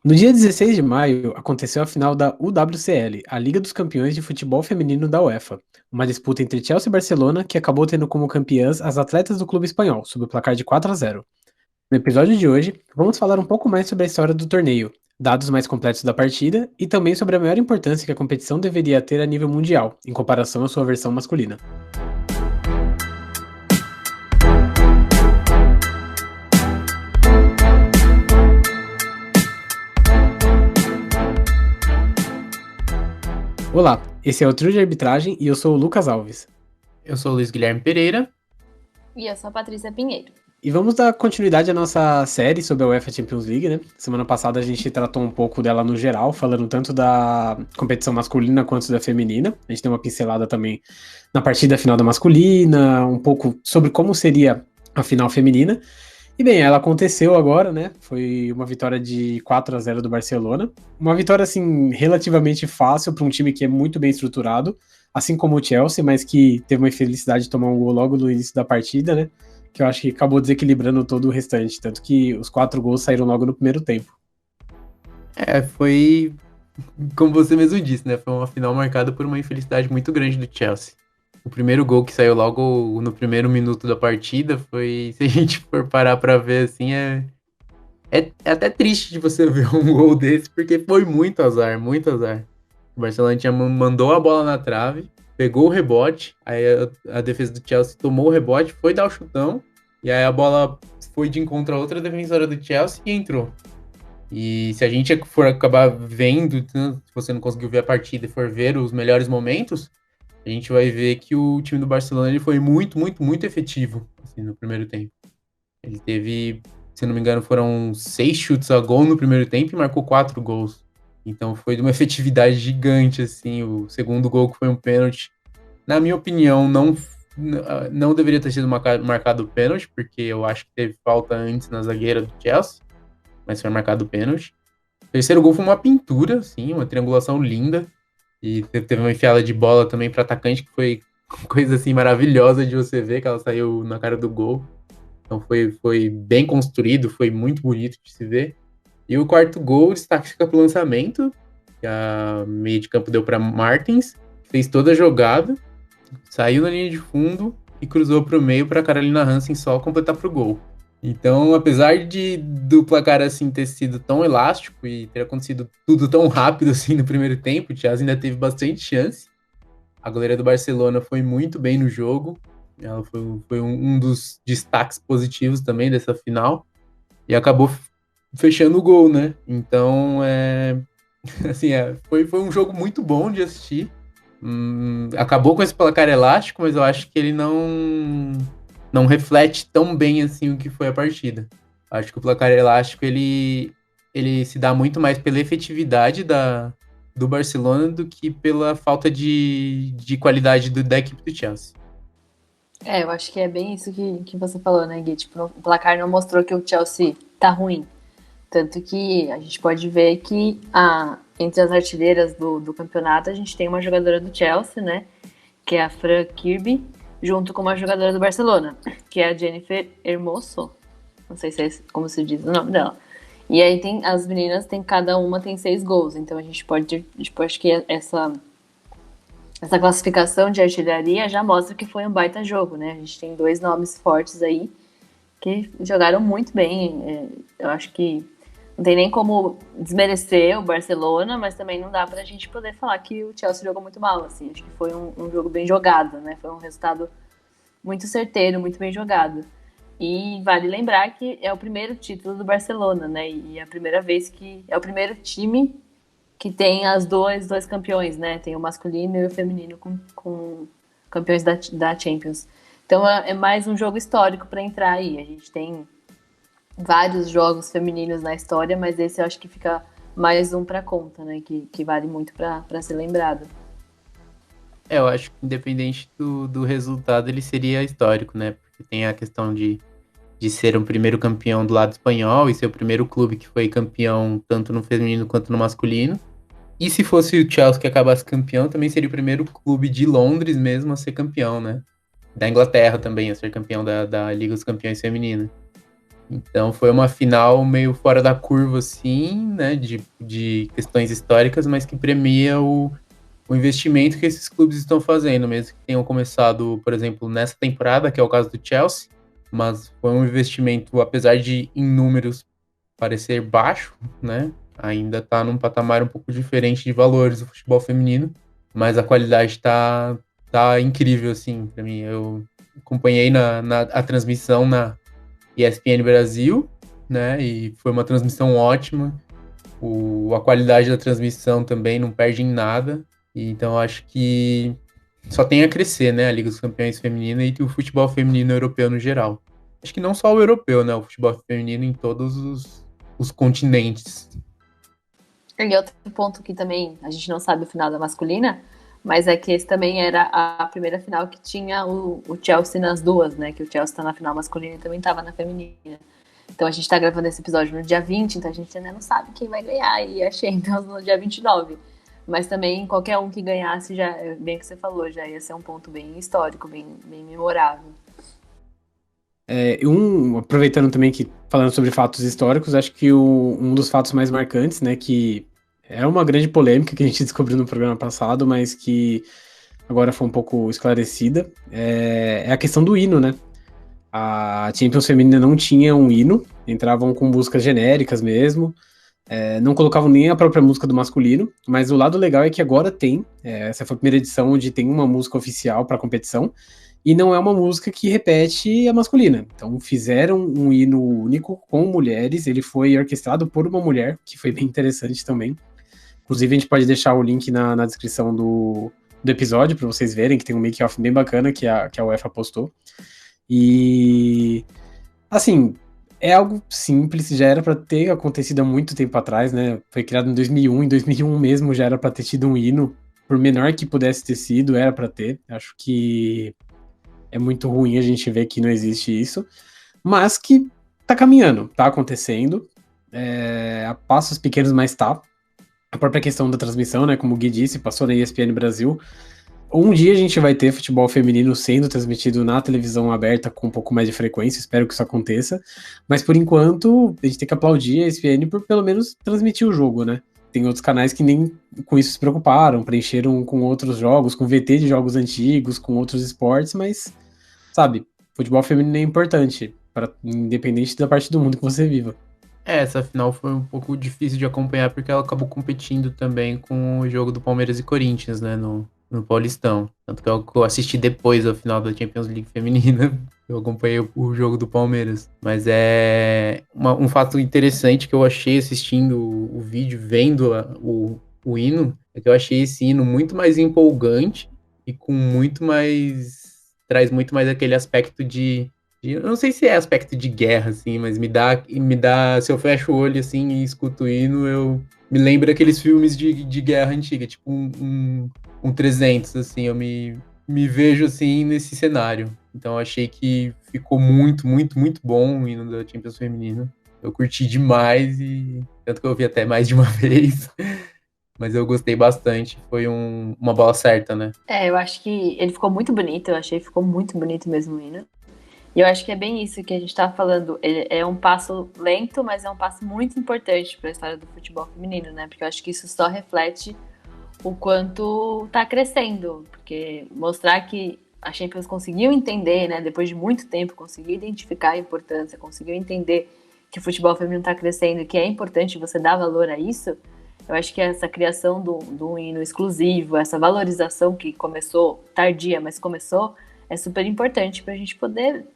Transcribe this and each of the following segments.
No dia 16 de maio, aconteceu a final da UWCL, a Liga dos Campeões de Futebol Feminino da UEFA, uma disputa entre Chelsea e Barcelona que acabou tendo como campeãs as atletas do clube espanhol, sob o placar de 4-0. No episódio de hoje, vamos falar um pouco mais sobre a história do torneio, dados mais completos da partida e também sobre a maior importância que a competição deveria ter a nível mundial, em comparação à sua versão masculina. Olá, esse é o Trio de Arbitragem e eu sou o Lucas Alves. Eu sou o Luiz Guilherme Pereira. E eu sou a Patrícia Pinheiro. E vamos dar continuidade à nossa série sobre a UEFA Champions League, né? Semana passada a gente tratou um pouco dela no geral, falando tanto da competição masculina quanto da feminina. A gente deu uma pincelada também na partida final da masculina, um pouco sobre como seria a final feminina. E bem, ela aconteceu agora, né? Foi uma vitória de 4-0 do Barcelona. Uma vitória, assim, relativamente fácil para um time que é muito bem estruturado, assim como o Chelsea, mas que teve uma infelicidade de tomar um gol logo no início da partida, né? Que eu acho que acabou desequilibrando todo o restante, tanto que os 4 gols saíram logo no primeiro tempo. Foi, como você mesmo disse, né? Foi uma final marcada por uma infelicidade muito grande do Chelsea. O primeiro gol que saiu logo no primeiro minuto da partida foi, se a gente for parar pra ver assim, é até triste de você ver um gol desse, porque foi muito azar, muito azar. O Barcelona mandou a bola na trave, pegou o rebote, aí a defesa do Chelsea tomou o rebote, foi dar o chutão, e aí a bola foi de encontro a outra defensora do Chelsea e entrou. E se a gente for acabar vendo, se você não conseguiu ver a partida e for ver os melhores momentos, a gente vai ver que o time do Barcelona ele foi muito, muito, muito efetivo assim, no primeiro tempo. Ele teve, se não me engano, foram 6 chutes a gol no primeiro tempo e marcou 4 gols. Então foi de uma efetividade gigante, assim. O segundo gol, que foi um pênalti, na minha opinião, não deveria ter sido marcado o pênalti, porque eu acho que teve falta antes na zagueira do Chelsea, mas foi marcado o pênalti. O terceiro gol foi uma pintura, assim, uma triangulação linda. E teve uma enfiada de bola também para atacante, que foi coisa assim maravilhosa de você ver, que ela saiu na cara do gol. Então foi bem construído, foi muito bonito de se ver. E o quarto gol, o destaque fica pro lançamento, que a meia de campo deu para Martins, fez toda a jogada, saiu na linha de fundo e cruzou para o meio para Carolina Hansen só completar pro gol. Então, apesar do placar assim ter sido tão elástico e ter acontecido tudo tão rápido assim no primeiro tempo, o Chelsea ainda teve bastante chance. A goleira do Barcelona foi muito bem no jogo. Ela foi um dos destaques positivos também dessa final. E acabou fechando o gol, né? Então, assim, foi um jogo muito bom de assistir. Acabou com esse placar elástico, mas eu acho que ele não reflete tão bem assim o que foi a partida. Acho que o placar elástico ele se dá muito mais pela efetividade do Barcelona do que pela falta de qualidade da equipe do Chelsea. Eu acho que é bem isso que você falou, né, Gui? Tipo, o placar não mostrou que o Chelsea tá ruim. Tanto que a gente pode ver que entre as artilheiras do campeonato, a gente tem uma jogadora do Chelsea, né? Que é a Fran Kirby, junto com uma jogadora do Barcelona, que é a Jennifer Hermoso. Não sei se é como se diz o nome dela. E aí as meninas, cada uma tem 6 gols. Então a gente pode, acho que essa classificação de artilharia já mostra que foi um baita jogo, né? A gente tem 2 nomes fortes aí que jogaram muito bem. Eu acho que não tem nem como desmerecer o Barcelona, mas também não dá pra gente poder falar que o Chelsea jogou muito mal, assim. Acho que foi um jogo bem jogado, né? Foi um resultado muito certeiro, muito bem jogado. E vale lembrar que é o primeiro título do Barcelona, né? E é a primeira vez que é o primeiro time que tem as dois campeões, né? Tem o masculino e o feminino com campeões da Champions. Então é mais um jogo histórico para entrar aí. A gente tem vários jogos femininos na história, mas esse eu acho que fica mais um para conta, né? Que vale muito para ser lembrado. Eu acho que independente do resultado, ele seria histórico, né? Porque tem a questão de ser o primeiro campeão do lado espanhol e ser o primeiro clube que foi campeão tanto no feminino quanto no masculino. E se fosse o Chelsea que acabasse campeão, também seria o primeiro clube de Londres mesmo a ser campeão, né? Da Inglaterra também, a ser campeão da Liga dos Campeões Feminina. Então foi uma final meio fora da curva, assim, né, de questões históricas, mas que premia o investimento que esses clubes estão fazendo, mesmo que tenham começado, por exemplo, nessa temporada, que é o caso do Chelsea, mas foi um investimento, apesar de em números parecer baixo, né, ainda está num patamar um pouco diferente de valores do futebol feminino, mas a qualidade tá incrível, assim, para mim. Eu acompanhei a transmissão na ESPN Brasil, né, e foi uma transmissão ótima. A qualidade da transmissão também não perde em nada. Então acho que só tem a crescer, né, a Liga dos Campeões feminina e o futebol feminino europeu no geral. Acho que não só o europeu, né, o futebol feminino em todos os continentes. E outro ponto que também a gente não sabe o final da masculina, mas é que esse também era a primeira final que tinha o Chelsea nas duas, né, que o Chelsea tá na final masculina e também estava na feminina. Então a gente tá gravando esse episódio no dia 20, então a gente ainda não sabe quem vai ganhar, e a Champions no dia 29. Mas também qualquer um que ganhasse, já, bem que você falou, já ia ser um ponto bem histórico, bem memorável. Aproveitando também que, falando sobre fatos históricos, acho que um dos fatos mais marcantes, né, que é uma grande polêmica que a gente descobriu no programa passado, mas que agora foi um pouco esclarecida, é a questão do hino, né? A Champions Feminina não tinha um hino, entravam com músicas genéricas mesmo, não colocavam nem a própria música do masculino, mas o lado legal é que agora tem, essa foi a primeira edição onde tem uma música oficial para a competição, e não é uma música que repete a masculina. Então fizeram um hino único com mulheres, ele foi orquestrado por uma mulher, que foi bem interessante também. Inclusive a gente pode deixar o link na descrição do episódio para vocês verem, que tem um make-off bem bacana que a UEFA postou. E assim, é algo simples, já era para ter acontecido há muito tempo atrás, né? Foi criado em 2001, em 2001 mesmo já era para ter tido um hino, por menor que pudesse ter sido, era para ter. Acho que é muito ruim a gente ver que não existe isso, mas que tá caminhando, tá acontecendo, a passos pequenos, mas tá. A própria questão da transmissão, né, como o Gui disse, passou na ESPN Brasil. Um dia a gente vai ter futebol feminino sendo transmitido na televisão aberta com um pouco mais de frequência, espero que isso aconteça, mas por enquanto a gente tem que aplaudir a ESPN por pelo menos transmitir o jogo, né? Tem outros canais que nem com isso se preocuparam, preencheram com outros jogos, com VT de jogos antigos, com outros esportes, mas, sabe, futebol feminino é importante, independente da parte do mundo que você viva. Essa final foi um pouco difícil de acompanhar porque ela acabou competindo também com o jogo do Palmeiras e Corinthians, né, no Paulistão. Tanto que eu assisti depois da final da Champions League feminina, eu acompanhei o jogo do Palmeiras. Mas é um fato interessante que eu achei assistindo o vídeo, vendo o hino, é que eu achei esse hino muito mais empolgante e com muito mais... traz muito mais aquele aspecto eu não sei se é aspecto de guerra, assim, mas me dá, se eu fecho o olho, assim, e escuto o hino, eu me lembro aqueles filmes de guerra antiga, tipo um 300, assim, eu me vejo, assim, nesse cenário. Então, eu achei que ficou muito, muito, muito bom o hino da Champions Feminina. Eu curti demais, e tanto que eu ouvi até mais de uma vez, mas eu gostei bastante, foi uma bola certa, né? Eu acho que ele ficou muito bonito, eu achei que ficou muito bonito mesmo o hino. E eu acho que é bem isso que a gente tá falando. Ele é um passo lento, mas é um passo muito importante para a história do futebol feminino, né? Porque eu acho que isso só reflete o quanto tá crescendo. Porque mostrar que a Champions conseguiu entender, né? Depois de muito tempo, conseguiu identificar a importância, conseguiu entender que o futebol feminino tá crescendo e que é importante você dar valor a isso. Eu acho que essa criação do hino exclusivo, essa valorização que começou tardia, mas começou, é super importante para a gente poder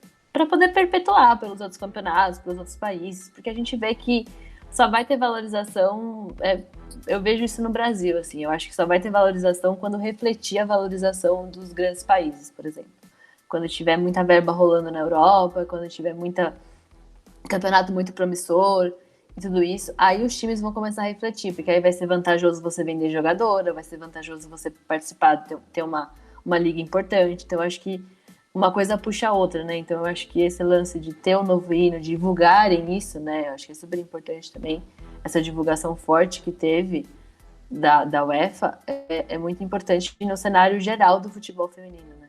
perpetuar pelos outros campeonatos, pelos outros países, porque a gente vê que só vai ter valorização, eu vejo isso no Brasil, assim, eu acho que só vai ter valorização quando refletir a valorização dos grandes países, por exemplo. Quando tiver muita verba rolando na Europa, quando tiver campeonato muito promissor e tudo isso, aí os times vão começar a refletir, porque aí vai ser vantajoso você vender jogadora, vai ser vantajoso você participar, ter uma liga importante. Então eu acho que uma coisa puxa a outra, né? Então eu acho que esse lance de ter um novo hino, de divulgarem isso, né? Eu acho que é super importante também, essa divulgação forte que teve da UEFA, é muito importante no cenário geral do futebol feminino, né?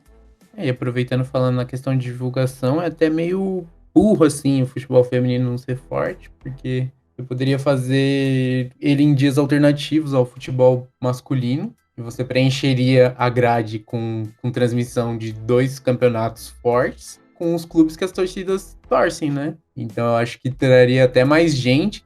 E aproveitando, falando na questão de divulgação, é até meio empurra, assim, o futebol feminino não ser forte, porque eu poderia fazer ele em dias alternativos ao futebol masculino, e você preencheria a grade com transmissão de 2 campeonatos fortes, com os clubes que as torcidas torcem, né? Então eu acho que traria até mais gente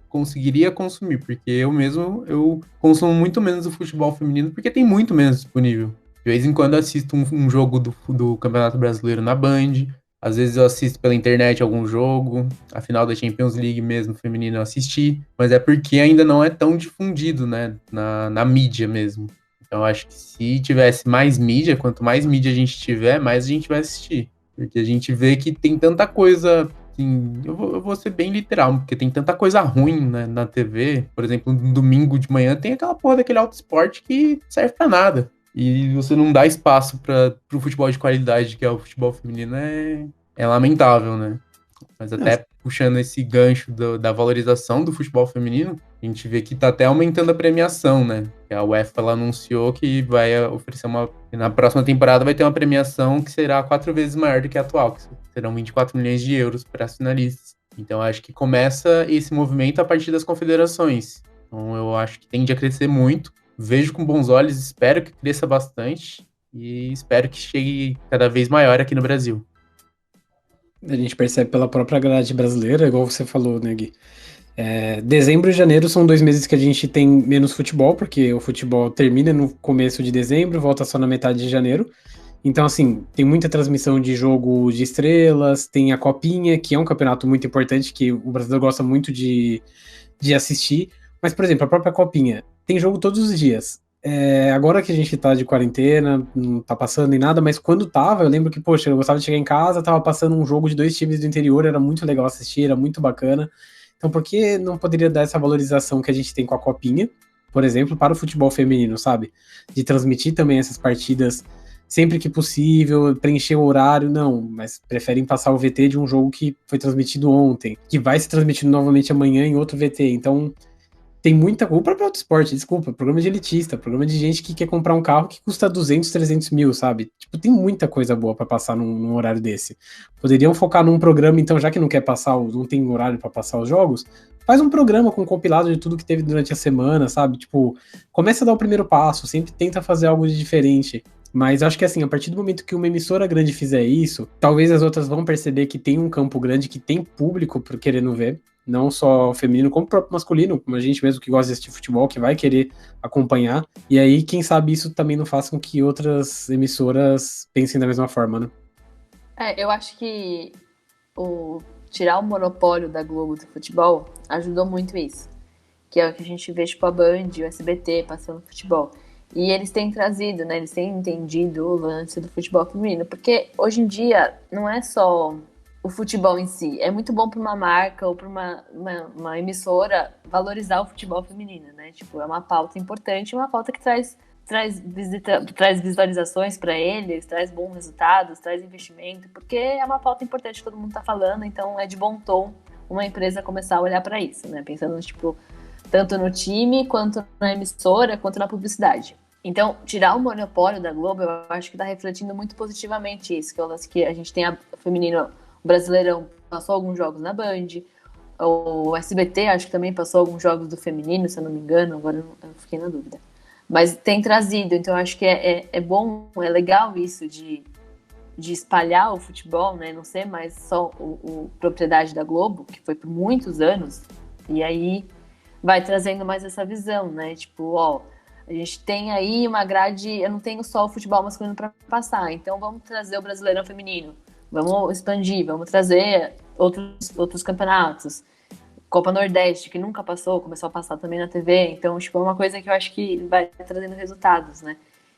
conseguiria consumir, porque eu consumo muito menos o futebol feminino, porque tem muito menos disponível. De vez em quando eu assisto um jogo do Campeonato Brasileiro na Band, às vezes eu assisto pela internet algum jogo, a final da Champions League mesmo, feminino, eu assisti, mas é porque ainda não é tão difundido, né, na mídia mesmo. Então eu acho que se tivesse mais mídia, quanto mais mídia a gente tiver, mais a gente vai assistir. Porque a gente vê que tem tanta coisa, assim, eu vou ser bem literal, porque tem tanta coisa ruim, né, na TV. Por exemplo, no domingo de manhã tem aquela porra daquele auto esporte que serve pra nada. E você não dá espaço para o futebol de qualidade, que é o futebol feminino, é lamentável, né? Mas até puxando esse gancho da valorização do futebol feminino, a gente vê que tá até aumentando a premiação, né? A UEFA ela anunciou que vai oferecer na próxima temporada vai ter uma premiação que será 4 vezes maior do que a atual, que serão 24 milhões de euros para as finalistas. Então acho que começa esse movimento a partir das confederações. Então eu acho que tende a crescer muito. Vejo com bons olhos, espero que cresça bastante e espero que chegue cada vez maior aqui no Brasil. A gente percebe pela própria grade brasileira, igual você falou, né, Gui? Dezembro e janeiro são 2 meses que a gente tem menos futebol, porque o futebol termina no começo de dezembro, volta só na metade de janeiro. Então, assim, tem muita transmissão de jogo de estrelas, tem a Copinha, que é um campeonato muito importante, que o brasileiro gosta muito de assistir. Mas, por exemplo, a própria Copinha, tem jogo todos os dias. Agora que a gente tá de quarentena, não tá passando nem nada, mas quando tava, eu lembro que, poxa, eu gostava de chegar em casa, tava passando um jogo de 2 times do interior, era muito legal assistir, era muito bacana. Então, por que não poderia dar essa valorização que a gente tem com a Copinha, por exemplo, para o futebol feminino, sabe? De transmitir também essas partidas sempre que possível, preencher o horário, não, mas preferem passar o VT de um jogo que foi transmitido ontem, que vai ser transmitido novamente amanhã em outro VT. Então, tem muita... O próprio Autosport, desculpa, programa de elitista, programa de gente que quer comprar um carro que custa 200, 300 mil, sabe? Tipo, tem muita coisa boa pra passar num horário desse. Poderiam focar num programa, então, já que não quer passar, não tem horário pra passar os jogos, faz um programa com compilado de tudo que teve durante a semana, sabe? Tipo, começa a dar o primeiro passo, sempre tenta fazer algo de diferente. Mas acho que assim, a partir do momento que uma emissora grande fizer isso, talvez as outras vão perceber que tem um campo grande, que tem público querendo ver, não só feminino, como o próprio masculino, como a gente mesmo que gosta de assistir futebol, que vai querer acompanhar. E aí, quem sabe isso também não faça com que outras emissoras pensem da mesma forma, né? Eu acho que tirar o monopólio da Globo do futebol ajudou muito isso. Que é o que a gente vê, tipo, a Band, o SBT passando futebol. E eles têm trazido, né? Eles têm entendido o lance do futebol feminino. Porque hoje em dia não é só o futebol em si. É muito bom para uma marca ou para uma emissora valorizar o futebol feminino, né? Tipo, é uma pauta importante, uma pauta que traz visualizações para eles, traz bons resultados, traz investimento, porque é uma pauta importante que todo mundo tá falando, então é de bom tom uma empresa começar a olhar para isso, né? Pensando, tipo, tanto no time, quanto na emissora, quanto na publicidade. Então, tirar o monopólio da Globo, eu acho que tá refletindo muito positivamente isso, que a gente tem a feminino, o Brasileirão passou alguns jogos na Band, o SBT acho que também passou alguns jogos do feminino, se eu não me engano, agora eu fiquei na dúvida. Mas tem trazido, então eu acho que é bom, é legal isso de espalhar o futebol, né? Não ser mais só o propriedade da Globo, que foi por muitos anos, e aí vai trazendo mais essa visão, né? Tipo, ó, a gente tem aí uma grade, eu não tenho só o futebol masculino para passar, então vamos trazer o Brasileirão feminino, vamos expandir, vamos trazer outros campeonatos. Copa Nordeste, que nunca passou, começou a passar também na TV, então, tipo, é uma coisa que eu acho que vai trazendo resultados, né?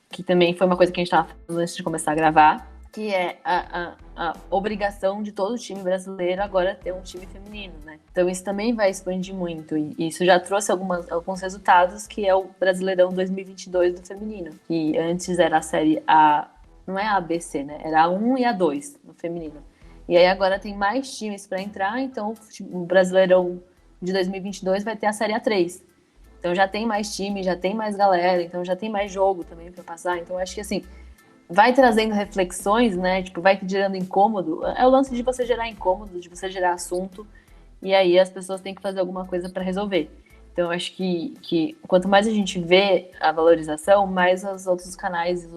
Que também foi uma coisa que a gente estava falando antes de começar a gravar, que é a obrigação de todo time brasileiro agora ter um time feminino, né? Então isso também vai expandir muito, e isso já trouxe alguns resultados, que é o Brasileirão 2022 do feminino, que antes era a série A, não é a ABC, né? Era a 1 e a 2 no feminino. E aí agora tem mais times para entrar, então o Brasileirão de 2022 vai ter a Série A3. Então já tem mais time, já tem mais galera, então já tem mais jogo também para passar. Então eu acho que assim, vai trazendo reflexões, né? Tipo, vai gerando incômodo. É o lance de você gerar incômodo, de você gerar assunto, e aí as pessoas têm que fazer alguma coisa para resolver. Então, eu acho que quanto mais a gente vê a valorização, mais os outros canais e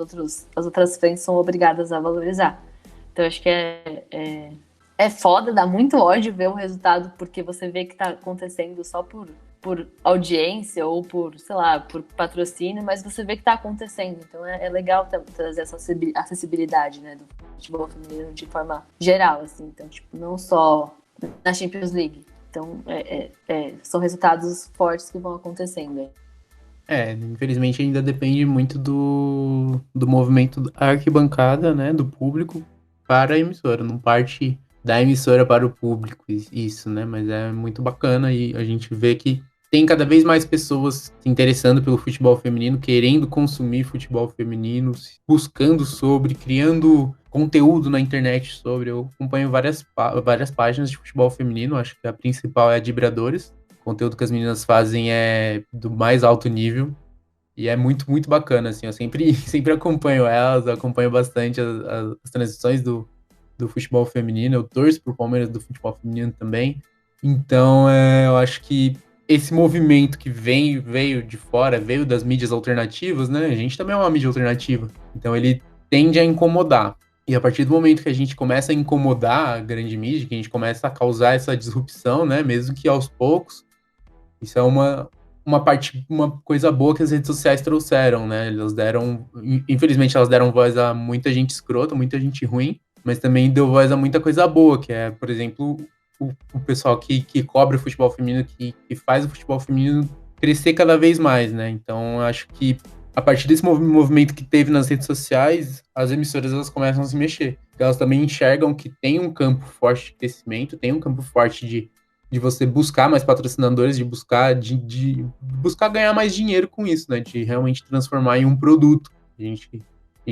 as outras frentes são obrigadas a valorizar. Então, eu acho que é foda, dá muito ódio ver o resultado, porque você vê que tá acontecendo só por audiência ou por, sei lá, por patrocínio, mas você vê que tá acontecendo. Então é legal trazer essa acessibilidade, né, do futebol feminino de forma geral, assim. Então, tipo, não só na Champions League. Então, são resultados fortes que vão acontecendo. Infelizmente ainda depende muito do movimento da arquibancada, né, do público para a emissora, não parte da emissora para o público, isso, né, mas é muito bacana e a gente vê que tem cada vez mais pessoas se interessando pelo futebol feminino, querendo consumir futebol feminino, buscando sobre, criando conteúdo na internet sobre. Eu acompanho várias páginas de futebol feminino, acho que a principal é a Dibradores. O conteúdo que as meninas fazem é do mais alto nível e é muito, muito bacana, assim. Eu sempre acompanho elas, acompanho bastante as transições do futebol feminino. Eu torço pro Palmeiras do futebol feminino também. Então, eu acho que esse movimento que veio de fora, veio das mídias alternativas, né? A gente também é uma mídia alternativa. Então, ele tende a incomodar. E a partir do momento que a gente começa a incomodar a grande mídia, que a gente começa a causar essa disrupção, né? Mesmo que aos poucos, isso é uma coisa boa que as redes sociais trouxeram, né? Infelizmente, elas deram voz a muita gente escrota, muita gente ruim, mas também deu voz a muita coisa boa, que é, por exemplo, o pessoal que cobre o futebol feminino, que faz o futebol feminino crescer cada vez mais, né? Então, eu acho que a partir desse movimento que teve nas redes sociais, as emissoras elas começam a se mexer. Elas também enxergam que tem um campo forte de crescimento, tem um campo forte de você buscar mais patrocinadores, de buscar ganhar mais dinheiro com isso, né? De realmente transformar em um produto. A gente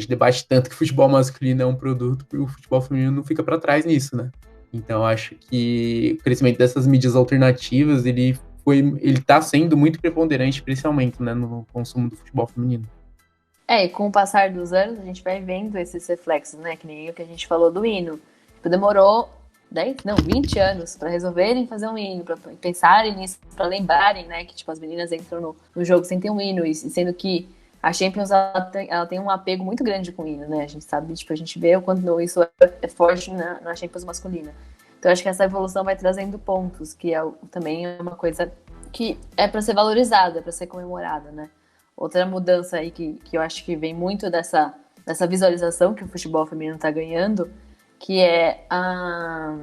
debate tanto que o futebol masculino é um produto, e o futebol feminino não fica para trás nisso, né? Então, acho que o crescimento dessas mídias alternativas, ele tá sendo muito preponderante, principalmente, né, no consumo do futebol feminino. E com o passar dos anos, a gente vai vendo esses reflexos, né? Que nem o que a gente falou do hino. Demorou 20 anos para resolverem fazer um hino, para pensarem nisso, para lembrarem, né, que tipo, as meninas entram no jogo sem ter um hino, e sendo que a Champions ela tem um apego muito grande com o hino, né? A gente sabe, tipo, a gente vê o quanto isso é forte na Champions masculina. Então, acho que essa evolução vai trazendo pontos, que também é uma coisa que é para ser valorizada, é para ser comemorada, né? Outra mudança aí que eu acho que vem muito dessa visualização que o futebol feminino está ganhando, que é a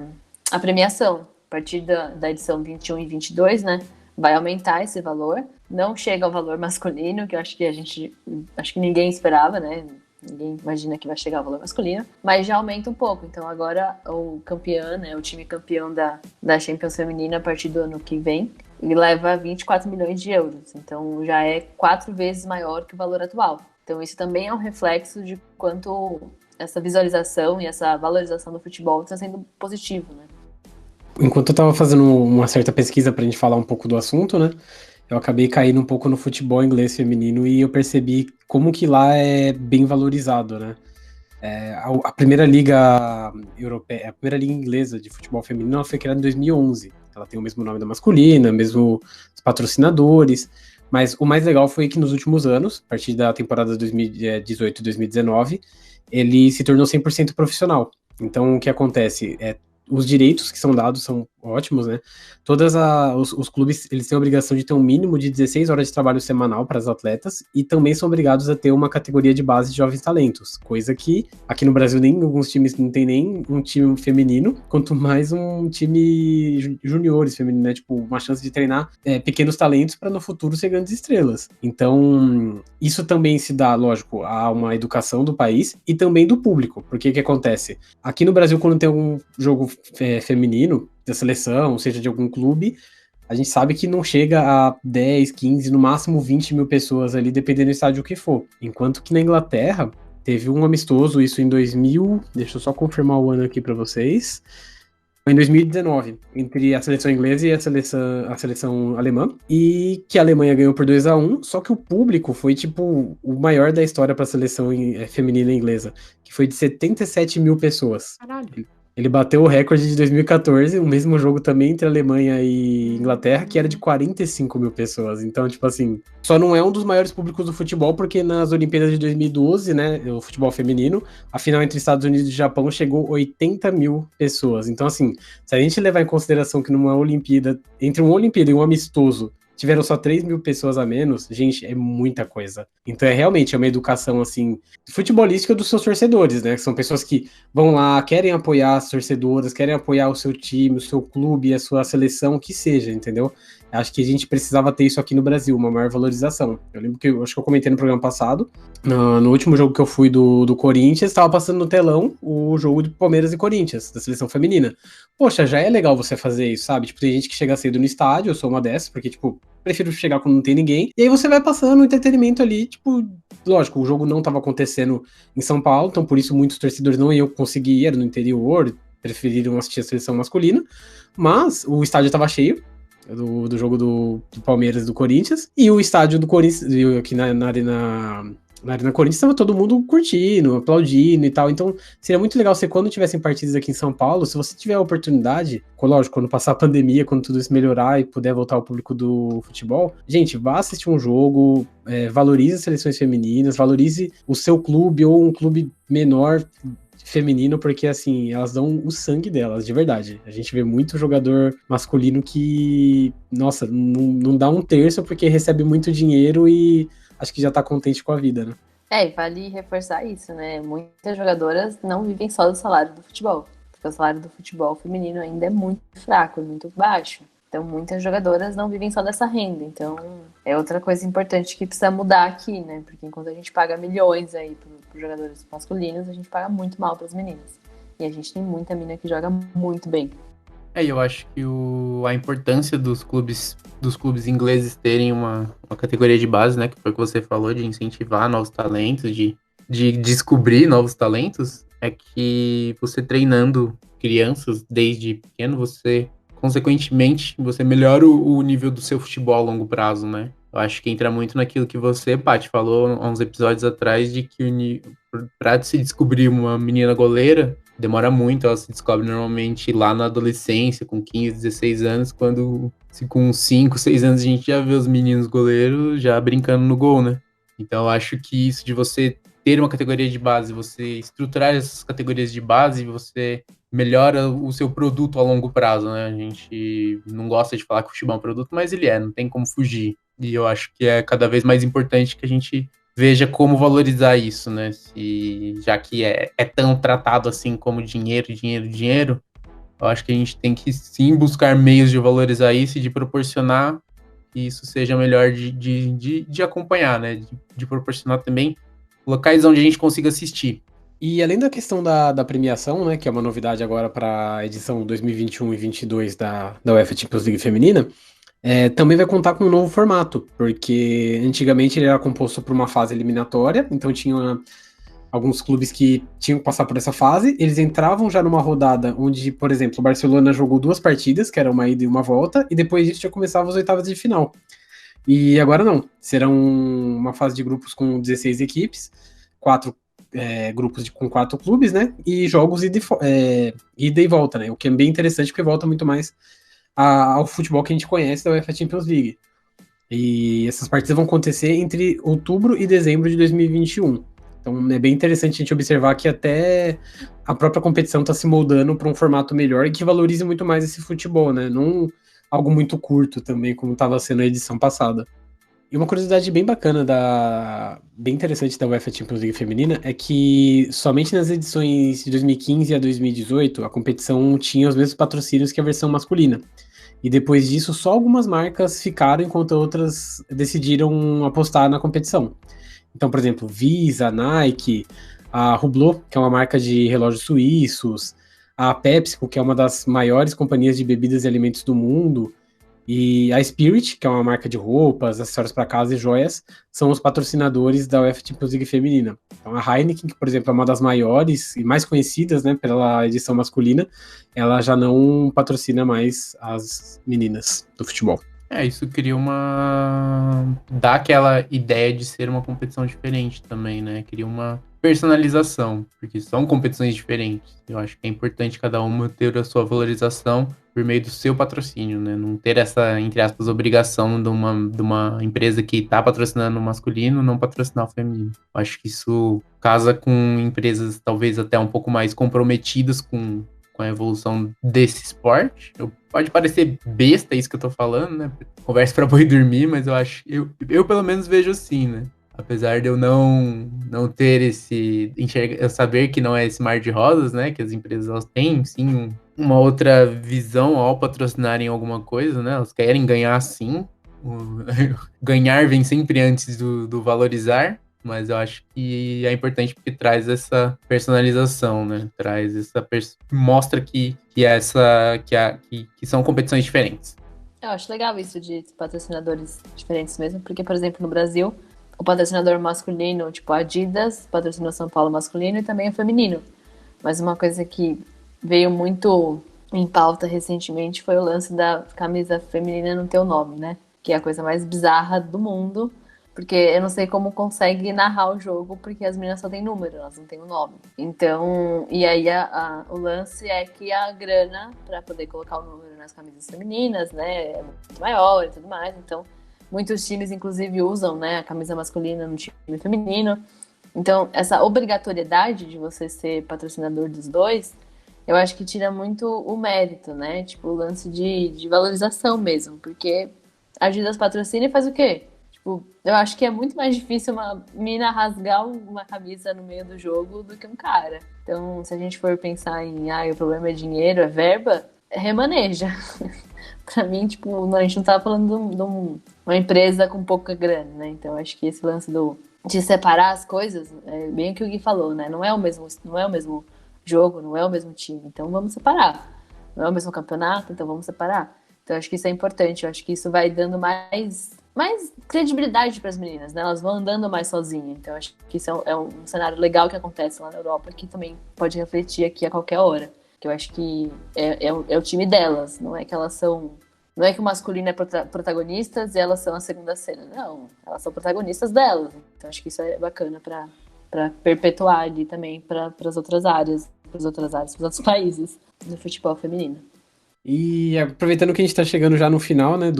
premiação. A partir da edição 21 e 22, né, vai aumentar esse valor. Não chega ao valor masculino, que eu acho que ninguém esperava, né? Ninguém imagina que vai chegar ao valor masculino, mas já aumenta um pouco. Então agora o campeão, né, o time campeão da Champions Feminina a partir do ano que vem, ele leva 24 milhões de euros. Então já é 4 vezes maior que o valor atual. Então isso também é um reflexo de quanto essa visualização e essa valorização do futebol está sendo positivo, né? Enquanto eu estava fazendo uma certa pesquisa pra gente falar um pouco do assunto, né, eu acabei caindo um pouco no futebol inglês feminino e eu percebi como que lá é bem valorizado, né? A primeira liga europeia, a primeira liga inglesa de futebol feminino, ela foi criada em 2011. Ela tem o mesmo nome da masculina, mesmo os patrocinadores, mas o mais legal foi que nos últimos anos, a partir da temporada 2018 e 2019, ele se tornou 100% profissional. Então, o que acontece? Os direitos que são dados são ótimos, né? Os clubes, eles têm a obrigação de ter um mínimo de 16 horas de trabalho semanal para as atletas e também são obrigados a ter uma categoria de base de jovens talentos, coisa que aqui no Brasil alguns times não tem nem um time feminino, quanto mais um time juniores feminino, né? Tipo, uma chance de treinar pequenos talentos para no futuro ser grandes estrelas. Então, isso também se dá, lógico, a uma educação do país e também do público, porque o que acontece? Aqui no Brasil, quando tem algum jogo feminino da seleção, seja de algum clube, a gente sabe que não chega a 10, 15, no máximo 20 mil pessoas ali, dependendo do estádio que for. Enquanto que na Inglaterra, teve um amistoso, isso em 2000, deixa eu só confirmar o ano aqui para vocês, em 2019, entre a seleção inglesa e a seleção alemã, e que a Alemanha ganhou por 2-1, só que o público foi, tipo, o maior da história para a seleção feminina inglesa, que foi de 77 mil pessoas. Caralho. Ele bateu o recorde de 2014, o mesmo jogo também entre Alemanha e Inglaterra, que era de 45 mil pessoas. Então, tipo assim, só não é um dos maiores públicos do futebol, porque nas Olimpíadas de 2012, né, o futebol feminino, a final entre Estados Unidos e Japão chegou 80 mil pessoas. Então, assim, se a gente levar em consideração que numa Olimpíada, entre uma Olimpíada e um amistoso, tiveram só 3 mil pessoas a menos, gente, é muita coisa. Então realmente uma educação, assim, futebolística dos seus torcedores, né? São pessoas que vão lá, querem apoiar as torcedoras, querem apoiar o seu time, o seu clube, a sua seleção, o que seja, entendeu? Acho que a gente precisava ter isso aqui no Brasil, uma maior valorização. Eu lembro que, acho que eu comentei no programa passado, no último jogo que eu fui do Corinthians, estava passando no telão o jogo de Palmeiras e Corinthians, da seleção feminina. Poxa, já é legal você fazer isso, sabe? Tipo, tem gente que chega cedo no estádio, eu sou uma dessas, porque, tipo, prefiro chegar quando não tem ninguém. E aí você vai passando o entretenimento ali, tipo, lógico, o jogo não estava acontecendo em São Paulo, então por isso muitos torcedores não iam conseguir ir, era no interior, preferiram assistir a seleção masculina, mas o estádio estava cheio, do jogo do Palmeiras e do Corinthians, e o estádio do Corinthians, aqui na Arena Corinthians, estava todo mundo curtindo, aplaudindo e tal, então seria muito legal se quando tivessem partidas aqui em São Paulo, se você tiver a oportunidade, lógico, quando passar a pandemia, quando tudo isso melhorar e puder voltar ao público do futebol, gente, vá assistir um jogo, valorize as seleções femininas, valorize o seu clube ou um clube menor feminino, porque assim, elas dão o sangue delas, de verdade. A gente vê muito jogador masculino que, nossa, não dá um terço porque recebe muito dinheiro e acho que já tá contente com a vida, né? E vale reforçar isso, né? Muitas jogadoras não vivem só do salário do futebol, porque o salário do futebol feminino ainda é muito fraco, é muito baixo. Então, muitas jogadoras não vivem só dessa renda. Então, é outra coisa importante que precisa mudar aqui, né? Porque enquanto a gente paga milhões aí para jogadores masculinos, a gente paga muito mal para as meninas. E a gente tem muita mina que joga muito bem. Eu acho que a importância dos clubes ingleses terem uma categoria de base, né? Que foi o que você falou, de incentivar novos talentos, de descobrir novos talentos, é que você treinando crianças desde pequeno, consequentemente, você melhora o nível do seu futebol a longo prazo, né? Eu acho que entra muito naquilo que você, Paty, falou há uns episódios atrás, de que para se descobrir uma menina goleira, demora muito, ela se descobre normalmente lá na adolescência, com 15, 16 anos, quando com 5, 6 anos a gente já vê os meninos goleiros já brincando no gol, né? Então eu acho que isso de você ter uma categoria de base, você estruturar essas categorias de base, você melhora o seu produto a longo prazo, né? A gente não gosta de falar que o futebol é um produto, mas ele não tem como fugir. E eu acho que é cada vez mais importante que a gente veja como valorizar isso, né? Já que é tão tratado assim como dinheiro, eu acho que a gente tem que sim buscar meios de valorizar isso e de proporcionar que isso seja melhor de acompanhar, né? De proporcionar também locais onde a gente consiga assistir. E além da questão da premiação, né, que é uma novidade agora para a edição 2021 e 2022 da UEFA Champions League feminina, também vai contar com um novo formato, porque antigamente ele era composto por uma fase eliminatória, então tinha alguns clubes que tinham que passar por essa fase, eles entravam já numa rodada onde, por exemplo, o Barcelona jogou 2 partidas, que era uma ida e uma volta, e depois disso já começava as oitavas de final. E agora não, serão uma fase de grupos com 16 equipes, 4 grupos com 4 clubes, né? E jogos ida e volta, né? O que é bem interessante porque volta muito mais ao futebol que a gente conhece da UEFA Champions League. E essas partidas vão acontecer entre outubro e dezembro de 2021. Então é bem interessante a gente observar que até a própria competição está se moldando para um formato melhor e que valorize muito mais esse futebol, né? Não algo muito curto também, como estava sendo a edição passada. E uma curiosidade bem bacana, bem interessante da UEFA Champions League feminina, é que somente nas edições de 2015 a 2018, a competição tinha os mesmos patrocínios que a versão masculina. E depois disso, só algumas marcas ficaram, enquanto outras decidiram apostar na competição. Então, por exemplo, Visa, Nike, a Hublot, que é uma marca de relógios suíços, a PepsiCo, que é uma das maiores companhias de bebidas e alimentos do mundo, E a Spirit, que é uma marca de roupas, acessórios para casa e joias, são os patrocinadores da UEFA Champions League feminina. Então a Heineken, que por exemplo é uma das maiores e mais conhecidas, né, pela edição masculina, ela já não patrocina mais as meninas do futebol. Isso cria dá aquela ideia de ser uma competição diferente também, né? Cria uma personalização, porque são competições diferentes. Eu acho que é importante cada uma ter a sua valorização por meio do seu patrocínio, né? Não ter essa, entre aspas, obrigação de uma empresa que está patrocinando o masculino não patrocinar o feminino. Eu acho que isso casa com empresas talvez até um pouco mais comprometidas com a evolução desse esporte. Pode parecer besta isso que eu tô falando, né? Conversa pra boi dormir, mas eu pelo menos vejo assim, né? Apesar de eu não ter eu saber que não é esse mar de rosas, né? Que as empresas elas têm, sim, uma outra visão ao patrocinarem alguma coisa, né? Elas querem ganhar sim. Ganhar vem sempre antes do valorizar. Mas eu acho que é importante porque traz essa personalização, né? Mostra que são competições diferentes. Eu acho legal isso de patrocinadores diferentes mesmo, porque, por exemplo, no Brasil, o patrocinador masculino, tipo a Adidas, patrocinou São Paulo masculino e também o feminino. Mas uma coisa que veio muito em pauta recentemente foi o lance da camisa feminina não ter o nome, né? Que é a coisa mais bizarra do mundo. Porque eu não sei como consegue narrar o jogo, porque as meninas só têm número, elas não têm o nome. Então, e aí o lance é que a grana para poder colocar o número nas camisas femininas, né, é muito maior e tudo mais. Então, muitos times, inclusive, usam, né, a camisa masculina no time feminino. Então, essa obrigatoriedade de você ser patrocinador dos dois, eu acho que tira muito o mérito, né? Tipo, o lance de valorização mesmo. Porque a Adidas patrocina e faz o quê? Eu acho que é muito mais difícil uma mina rasgar uma camisa no meio do jogo do que um cara. Então, se a gente for pensar em o problema é dinheiro, é verba, remaneja. Pra mim, tipo, a gente não tá falando de uma empresa com pouca grana, né? Então, acho que esse lance de separar as coisas, é bem o que o Gui falou, né? Não é o mesmo jogo, não é o mesmo time. Então, vamos separar. Não é o mesmo campeonato, então vamos separar. Então, acho que isso é importante. Eu acho que isso vai dando mais credibilidade para as meninas, né? Elas vão andando mais sozinhas. Então, acho que isso é um cenário legal que acontece lá na Europa, que também pode refletir aqui a qualquer hora. Que eu acho que é o time delas, não é que elas são... Não é que o masculino é protagonistas e elas são a segunda cena. Não, elas são protagonistas delas. Então, acho que isso é bacana para perpetuar ali também para as outras áreas, para os outros países do futebol feminino. E aproveitando que a gente tá chegando já no final, né,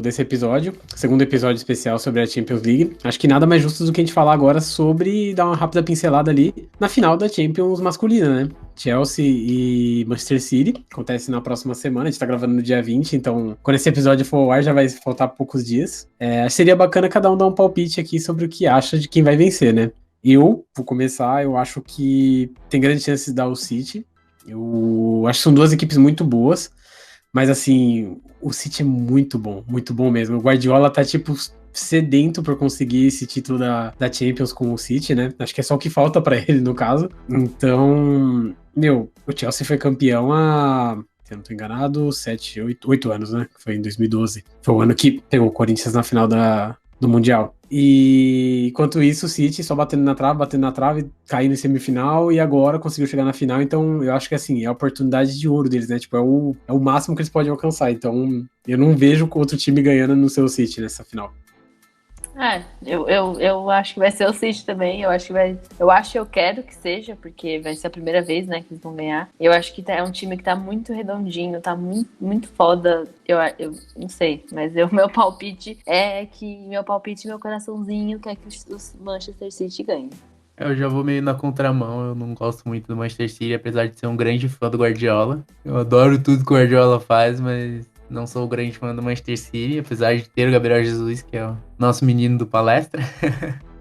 desse episódio, segundo episódio especial sobre a Champions League, acho que nada mais justo do que a gente falar agora sobre dar uma rápida pincelada ali na final da Champions masculina, né? Chelsea e Manchester City, acontece na próxima semana, a gente tá gravando no dia 20, então quando esse episódio for ao ar já vai faltar poucos dias. Acho que seria bacana cada um dar um palpite aqui sobre o que acha de quem vai vencer, né? Eu vou começar, eu acho que tem grande chance de dar o City. Eu acho que são duas equipes muito boas. Mas assim, o City é muito bom mesmo. O Guardiola tá tipo sedento por conseguir esse título da Champions com o City, né? Acho que é só o que falta pra ele, no caso. Então, o Chelsea foi campeão há, se eu não tô enganado, 8 anos, né? Foi em 2012. Foi o ano que pegou o Corinthians na final do Mundial. E enquanto isso, o City só batendo na trave, caindo em semifinal e agora conseguiu chegar na final. Então eu acho que assim, é a oportunidade de ouro deles, né? Tipo, é o máximo que eles podem alcançar. Então eu não vejo outro time ganhando no seu City nessa final. Eu acho que vai ser o City também. Eu quero que seja, porque vai ser a primeira vez, né, que eles vão ganhar. Eu acho que é um time que tá muito redondinho, tá muito, muito foda. Eu não sei, mas meu palpite meu coraçãozinho quer que os Manchester City ganhem. Eu já vou meio na contramão, eu não gosto muito do Manchester City, apesar de ser um grande fã do Guardiola. Eu adoro tudo que o Guardiola faz, mas não sou o grande fã do Manchester City, apesar de ter o Gabriel Jesus, que é o nosso menino do palestra.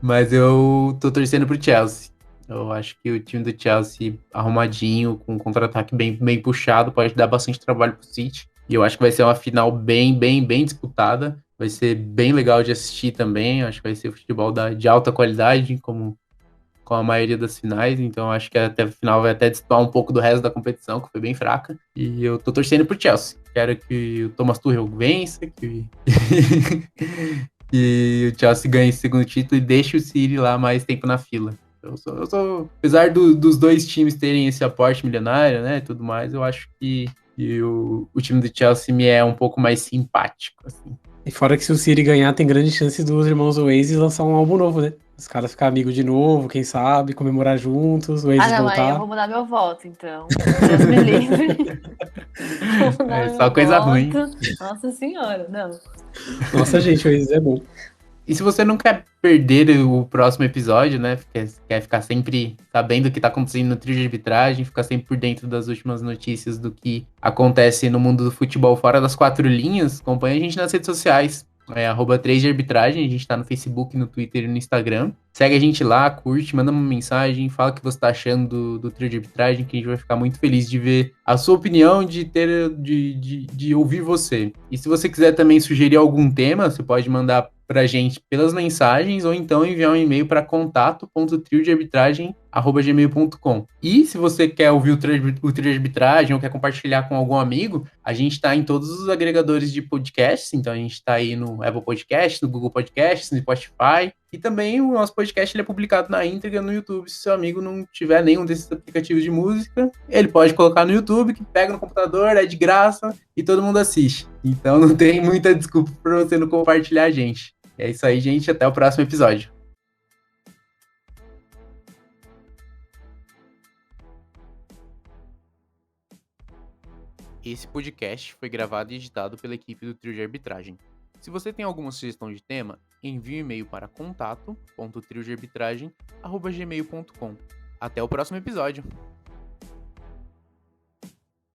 Mas eu tô torcendo pro Chelsea. Eu acho que o time do Chelsea, arrumadinho, com um contra-ataque bem puxado, pode dar bastante trabalho pro City. E eu acho que vai ser uma final bem disputada. Vai ser bem legal de assistir também. Eu acho que vai ser futebol de alta qualidade, como com a maioria das finais, então acho que até o final vai até destoar um pouco do resto da competição, que foi bem fraca. E eu tô torcendo pro Chelsea. Quero que o Thomas Tuchel vença, que o Chelsea ganhe esse segundo título e deixe o City lá mais tempo na fila. Apesar dos dois times terem esse aporte milionário, né, e tudo mais, eu acho que o time do Chelsea me é um pouco mais simpático, assim. E fora que se o City ganhar, tem grande chance dos irmãos Oasis lançar um álbum novo, né? Os caras ficar amigos de novo, quem sabe, comemorar juntos, o Oasis não, voltar. aí eu vou mudar meu voto, então. Deus me livre. Vou mudar É só meu coisa voto. ruim. Nossa senhora, não. Nossa, gente, o Oasis é bom. E se você não quer perder o próximo episódio, né? Quer ficar sempre sabendo o que tá acontecendo no trio de arbitragem, ficar sempre por dentro das últimas notícias do que acontece no mundo do futebol fora das quatro linhas, acompanha a gente nas redes sociais. @3 de arbitragem, a gente tá no Facebook, no Twitter e no Instagram. Segue a gente lá, curte, manda uma mensagem, fala o que você tá achando do trio de arbitragem, que a gente vai ficar muito feliz de ver a sua opinião, de ouvir você. E se você quiser também sugerir algum tema, você pode mandar pra gente pelas mensagens ou então enviar um e-mail para contato.triodearbitragem@gmail.com. E se você quer ouvir o trio de arbitragem ou quer compartilhar com algum amigo, a gente está em todos os agregadores de podcasts, então a gente está aí no Apple Podcasts, no Google Podcasts, no Spotify, e também o nosso podcast ele é publicado na íntegra no YouTube. Se seu amigo não tiver nenhum desses aplicativos de música, ele pode colocar no YouTube, que pega no computador, é de graça e todo mundo assiste. Então não tem muita desculpa para você não compartilhar a gente. É isso aí, gente. Até o próximo episódio. Esse podcast foi gravado e editado pela equipe do Trio de Arbitragem. Se você tem alguma sugestão de tema, envie um e-mail para contato.triodearbitragem@gmail.com. Até o próximo episódio!